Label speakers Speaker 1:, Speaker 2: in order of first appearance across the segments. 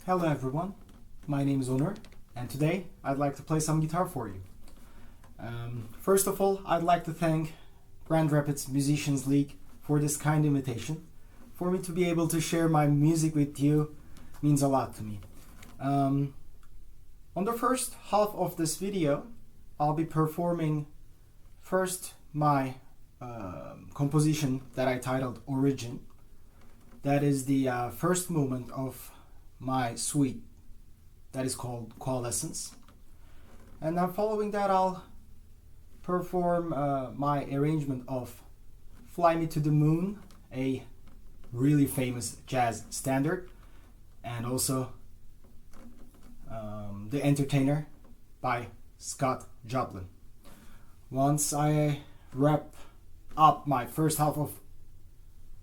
Speaker 1: Hello everyone, my name is Onur, and today I'd like to play some guitar for you. First of all, I'd like to thank Grand Rapids Musicians League for this kind invitation. For me to be able to share my music with you means a lot to me. On the first half of this video, I'll be performing first my composition that I titled Origin. That is the first movement of my suite that is called Coalescence. And then following that, I'll perform my arrangement of Fly Me to the Moon, a really famous jazz standard, and also The Entertainer by Scott Joplin. Once I wrap up my first half of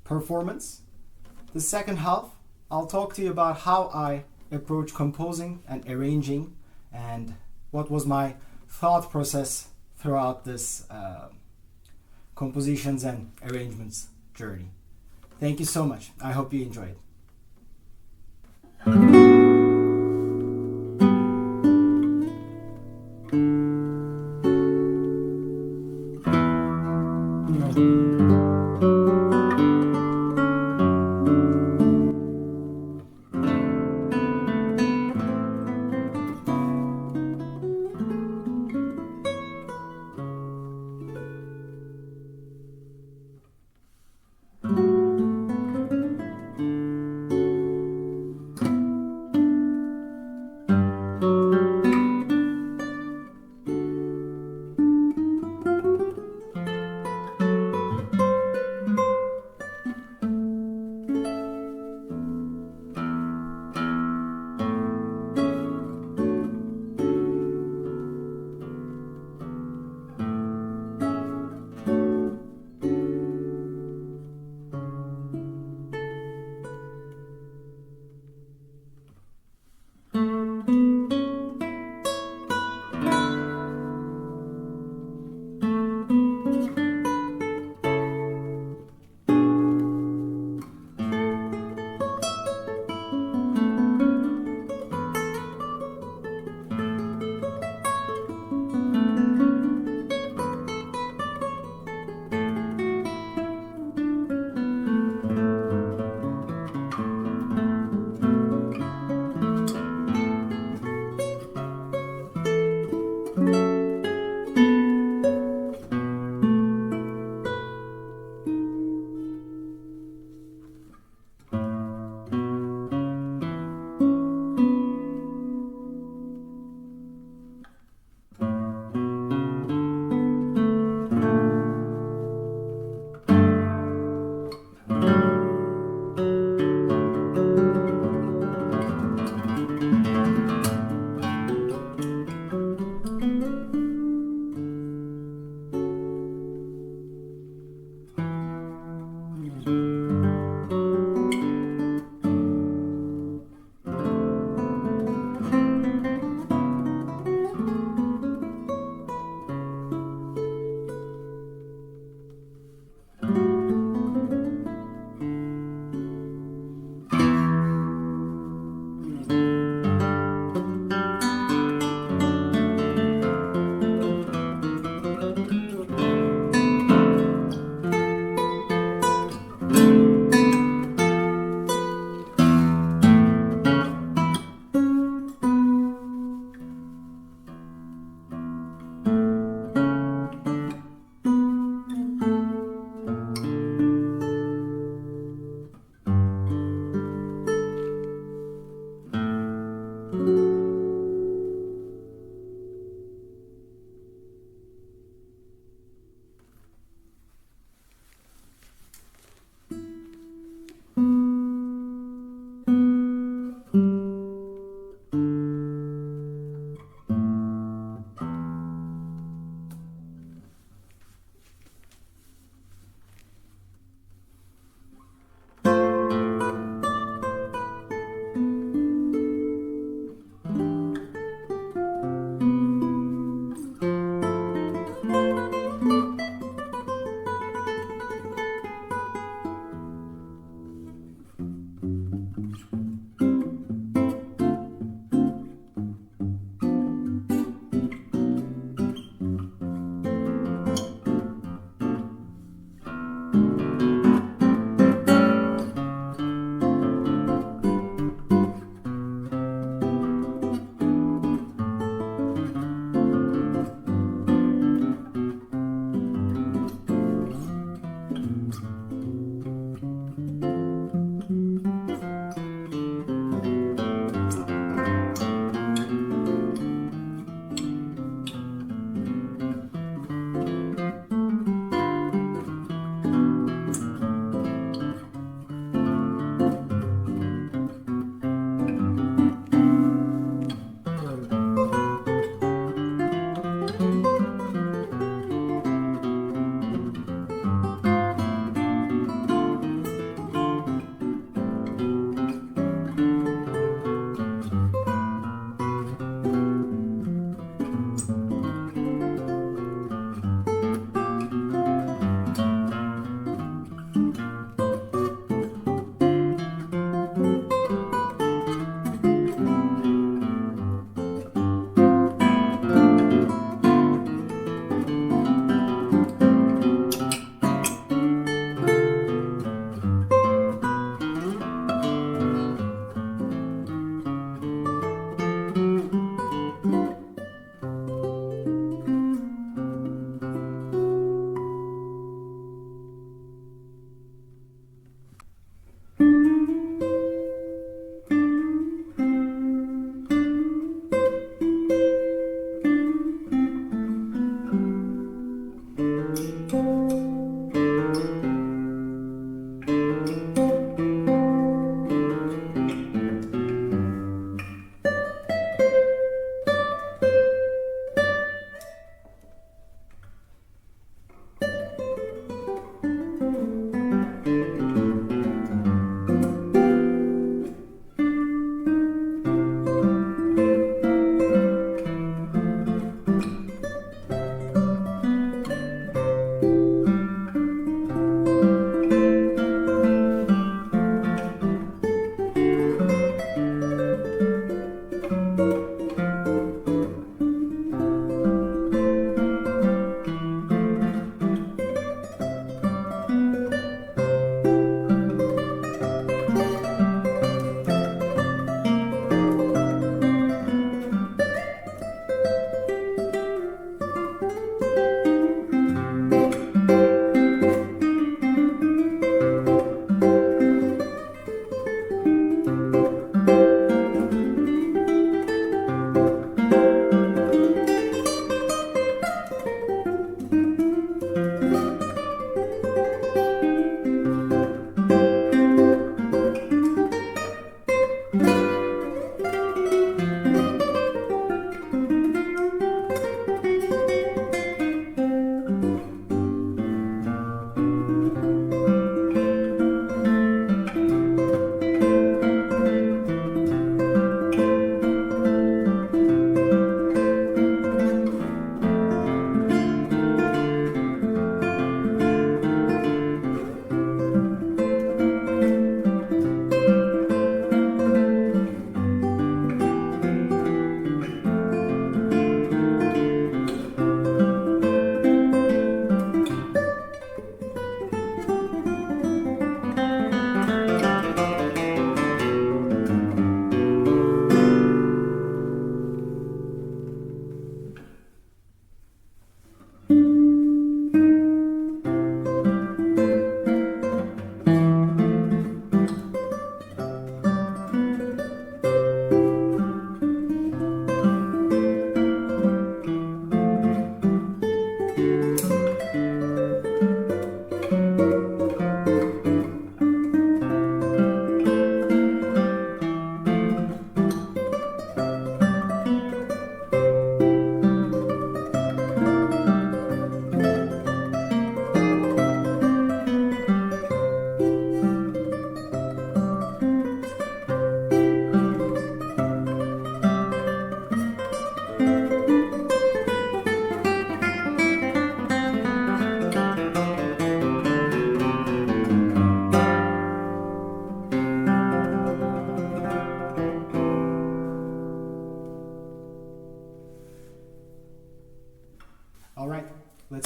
Speaker 1: performance, the second half I'll talk to you about how I approach composing and arranging and what was my thought process throughout this compositions and arrangements journey. Thank you so much. I hope you enjoyed.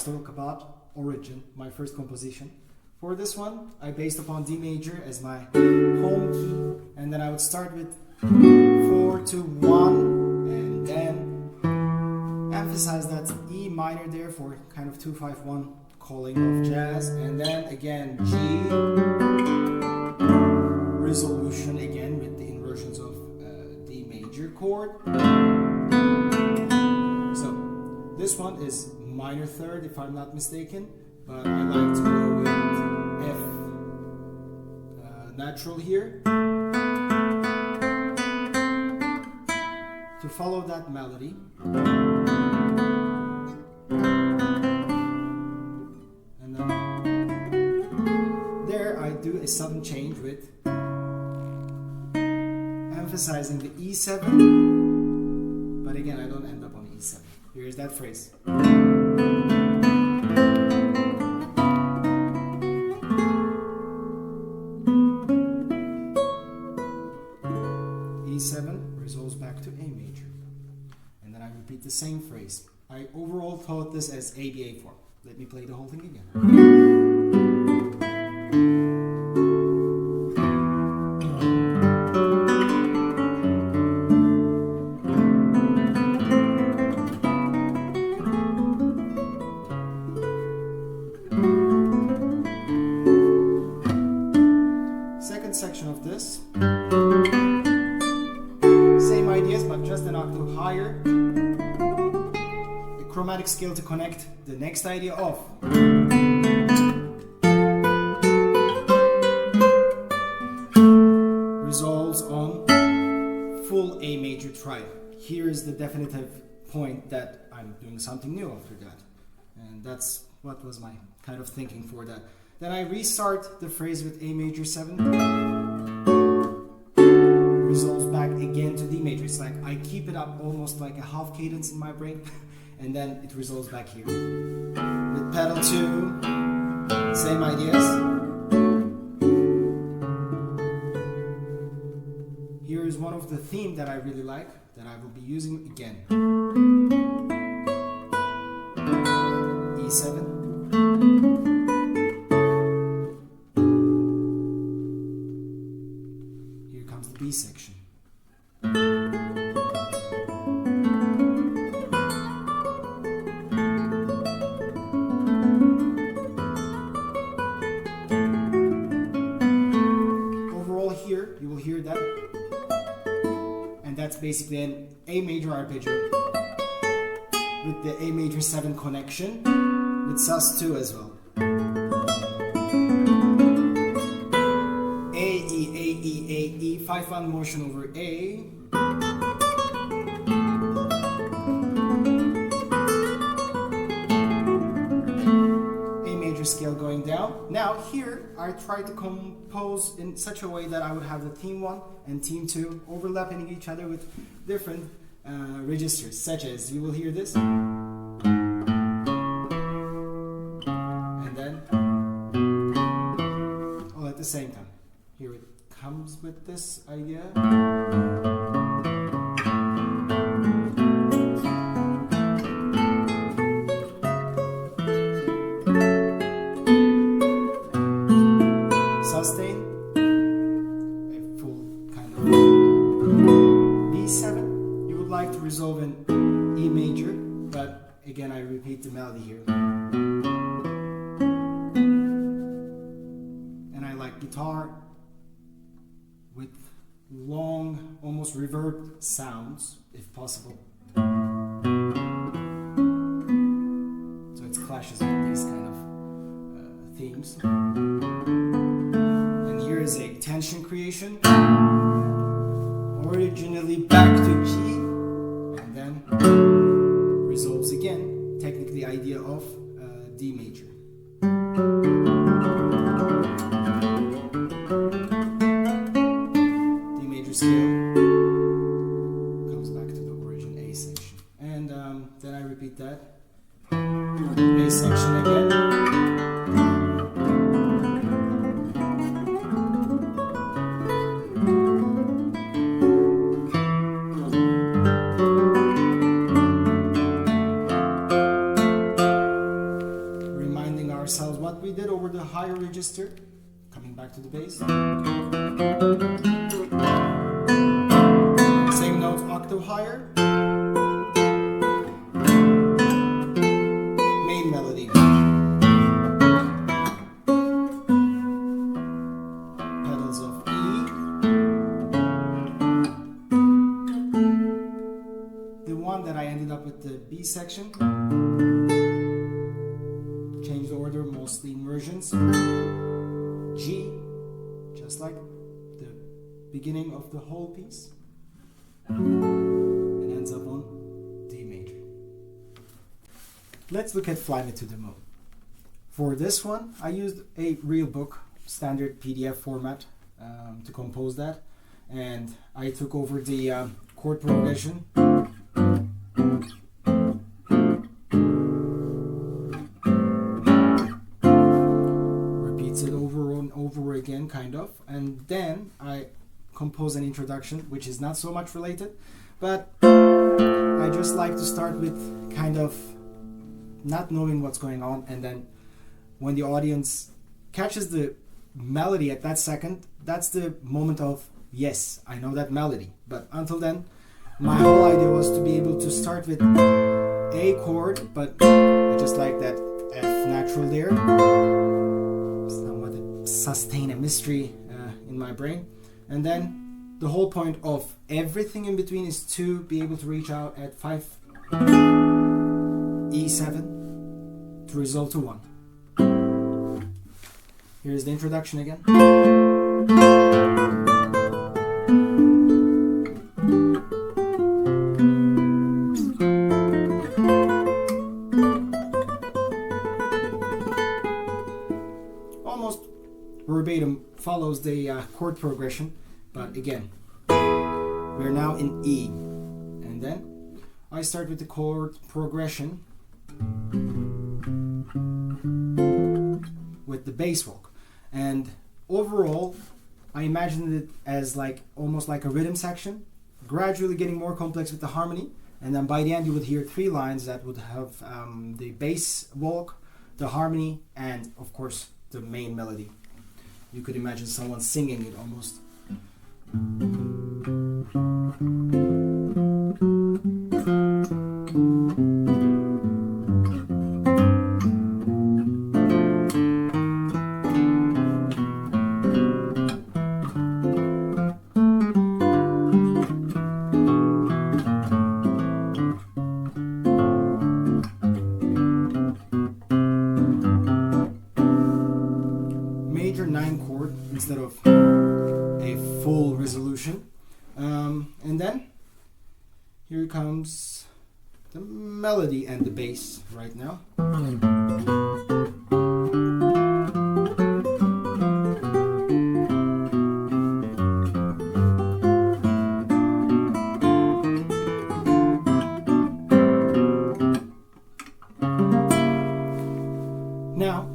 Speaker 1: talk about Origin, my first composition. For this one, I based upon D major as my home key, and then I would start with 4 to 1, and then emphasize that E minor there for kind of 2-5-1 calling of jazz, and then again G, resolution again with the inversions of D major chord. So this one is minor third if I'm not mistaken, but I like to go with F natural here to follow that melody. And then there I do a sudden change with emphasizing the E7, but again I don't end up on E7. Here's that phrase. E7 resolves back to A major. And then I repeat the same phrase. I overall taught this as ABA form. Let me play the whole thing again. Section of this, same ideas but just an octave higher, a chromatic scale to connect the next idea of resolves on full A major triad. Here is the definitive point that I'm doing something new after that, and that's what was my kind of thinking for that. Then I restart the phrase with A major 7, resolves back again to D major. It's like I keep it up almost like a half cadence in my brain, and then it resolves back here. With pedal 2, same ideas. Here is one of the themes that I really like, that I will be using again. E7. B section. Overall here, you will hear that, and that's basically an A major arpeggio with the A major 7 connection with sus2 as well. A, 5-1 motion over A. A major scale going down. Now here I try to compose in such a way that I would have the theme 1 and theme 2 overlapping each other with different registers, such as you will hear this. And then all at the same time. Here it comes with this idea. Sustain, a full kind of B7. You would like to resolve in E major, but again I repeat the melody here. And I like guitar with long, almost reverb sounds, if possible. So it clashes with these kind of themes. And here is a tension creation. Originally back to G, and then resolves again. Technically, idea of D major. Scale comes back to the origin A section, and then I repeat that A section again, back to the bass. Same notes, octave higher. Main melody. Pedals of E. The one that I ended up with the B section. Changed order, mostly inversions. G, just like the beginning of the whole piece, and ends up on D major. Let's look at Fly Me to the Moon. For this one, I used a real book, standard PDF format, to compose that, and I took over the chord progression. Over again, kind of, and then I compose an introduction, which is not so much related, but I just like to start with kind of not knowing what's going on, and then when the audience catches the melody at that second, that's the moment of, yes, I know that melody. But until then, my whole idea was to be able to start with A chord, but I just like that F natural there, sustain a mystery in my brain, and then the whole point of everything in between is to be able to reach out at 5 E7 to resolve to 1. Here's the introduction again. Almost verbatim follows the chord progression, but again, we're now in E, and then I start with the chord progression with the bass walk, and overall I imagined it as like almost like a rhythm section, gradually getting more complex with the harmony, and then by the end you would hear 3 lines that would have the bass walk, the harmony, and of course the main melody. You could imagine someone singing it almost. Major 9 chord instead of a full resolution, and then here comes the melody and the bass right now. Now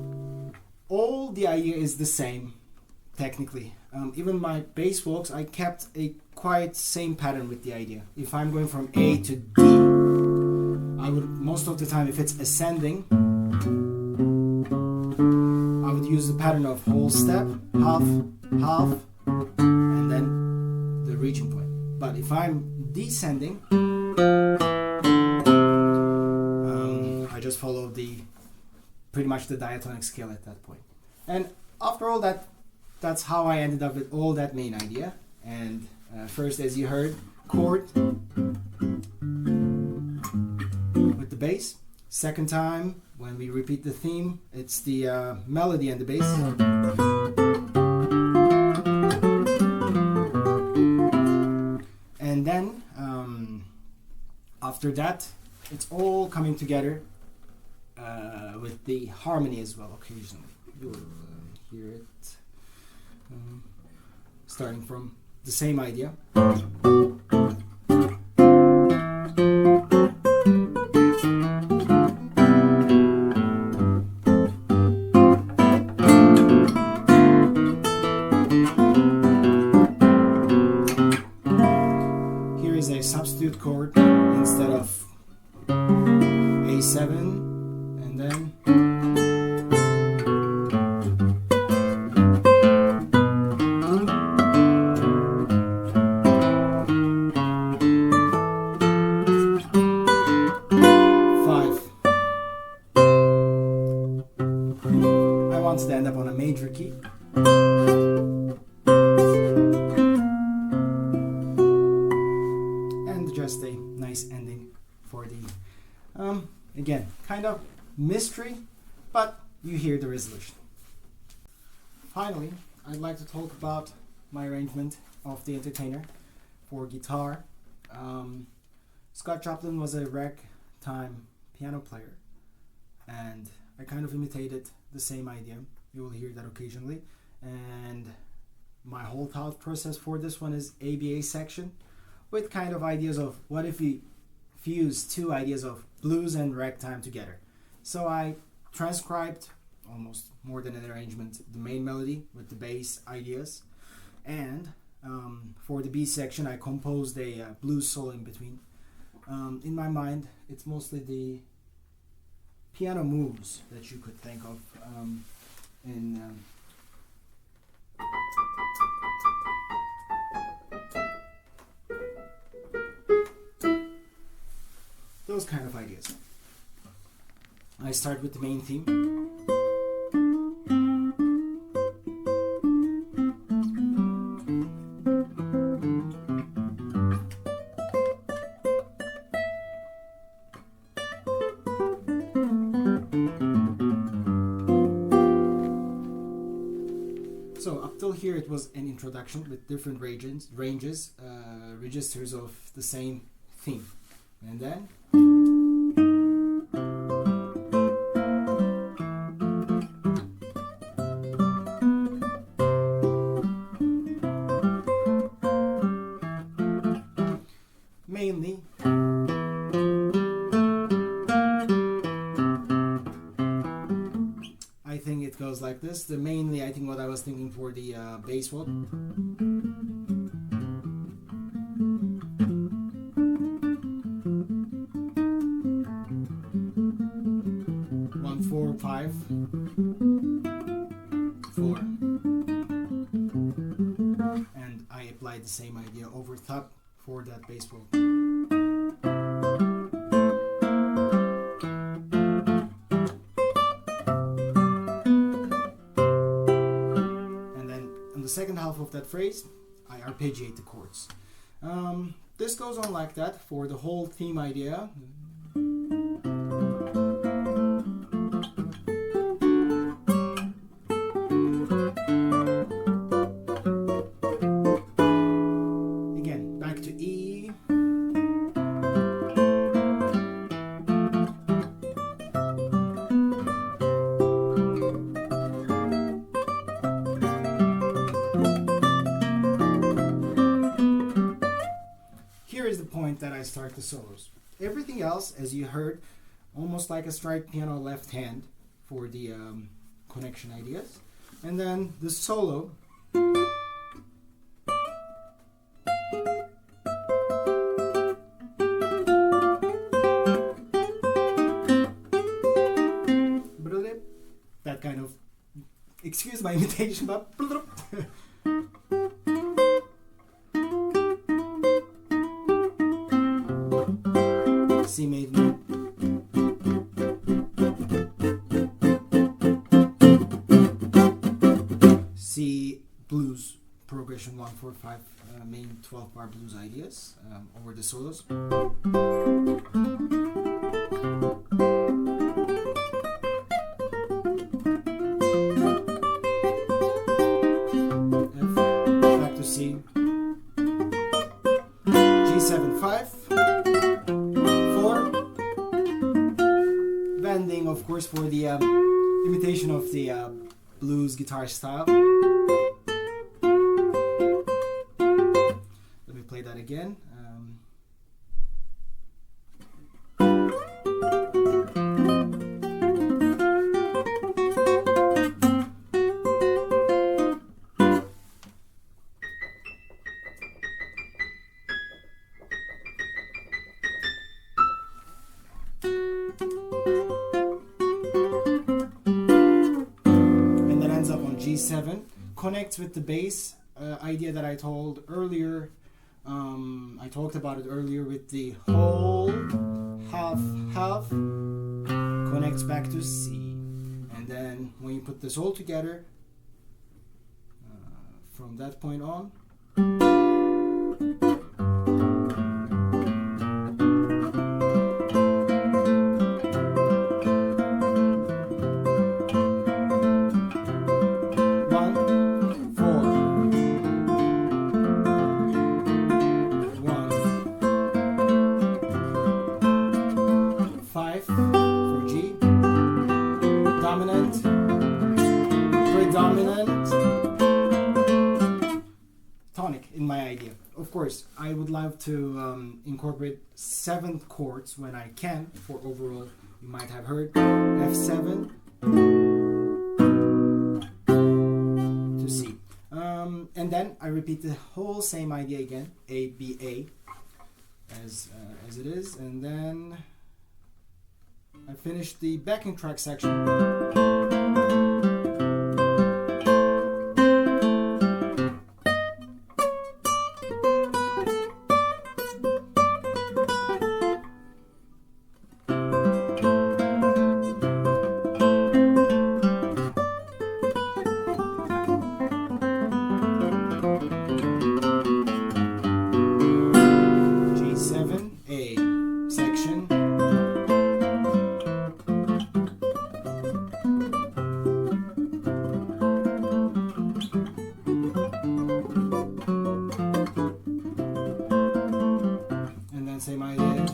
Speaker 1: all the idea is the same technically. Even my bass walks, I kept a quite same pattern with the idea. If I'm going from A to D, I would most of the time, if it's ascending, I would use the pattern of whole step, half, half, and then the reaching point. But if I'm descending, I just follow pretty much the diatonic scale at that point. And after all that, that's how I ended up with all that main idea. And first, as you heard, chord with the bass. Second time, when we repeat the theme, it's the melody and the bass. And then, after that, it's all coming together with the harmony as well, occasionally. You'll hear it. Starting from the same idea. Here is a substitute chord instead of A7, and then just a nice ending for the, again, kind of mystery, but you hear the resolution. Finally, I'd like to talk about my arrangement of the Entertainer for guitar. Scott Joplin was a ragtime piano player, and I kind of imitated the same idea. You will hear that occasionally. And my whole thought process for this one is ABA section, with kind of ideas of what if we fuse two ideas of blues and ragtime together. So I transcribed, almost more than an arrangement, the main melody with the bass ideas, and for the B section I composed a blues solo in between. In my mind, it's mostly the piano moves that you could think of in those kind of ideas. I start with the main theme. So up till here it was an introduction with different registers of the same theme. And then mainly I think it goes like this. Mainly I think what I was thinking for the bass one. 1 4 5 4, and I applied the same idea over top for that bass roll. And then in the second half of that phrase, I arpeggiate the chords. This goes on like that for the whole theme idea. Again, back to E. Here is the point that I start the solos. Everything else, as you heard, almost like a strike piano left hand for the connection ideas. And then the solo. That kind of, excuse my imitation, but C major, C blues progression 1 4 5, main 12 bar blues ideas over the solos. Back to C, G7 5 4, bending of course for the imitation of the blues guitar style. Let me play that again. And that ends up on G7. Connects with the bass idea that I told earlier. I talked about it earlier with the whole half half connects back to C, and then when you put this all together from that point on, of course, I would love to incorporate 7 chords when I can. For overall, you might have heard F7 to C. And then I repeat the whole same idea again, A, B, A, as it is. And then I finish the backing track section. G7A section. And then same idea.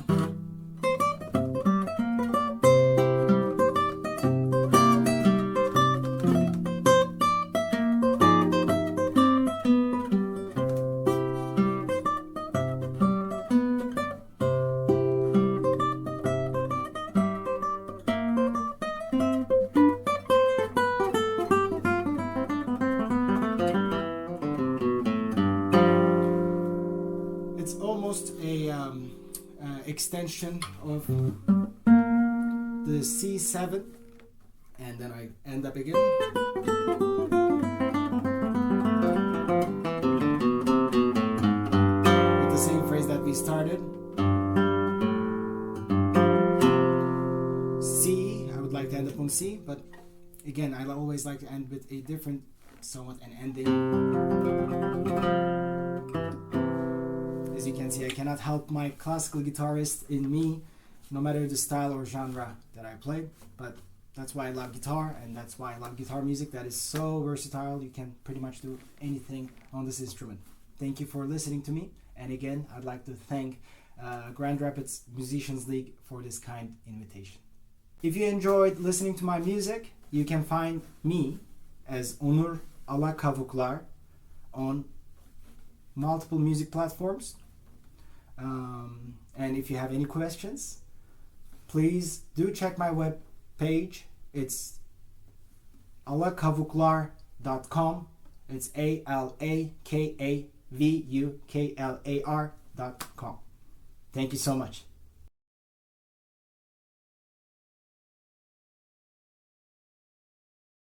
Speaker 1: It's almost a extension of the C7, and then I end up again. With the same phrase that we started. C, I would like to end up on C, but again, I always like to end with a different, somewhat an ending. As you can see, I cannot help my classical guitarist in me, no matter the style or genre that I play, but that's why I love guitar, and that's why I love guitar music that is so versatile. You can pretty much do anything on this instrument. Thank you for listening to me, and again, I'd like to thank Grand Rapids Musicians League for this kind invitation. If you enjoyed listening to my music, you can find me as Onur Ala Kavuklar on multiple music platforms. And if you have any questions, please do check my web page. It's alakavuklar.com. It's ALAKAVUKLAR.com. Thank you so much.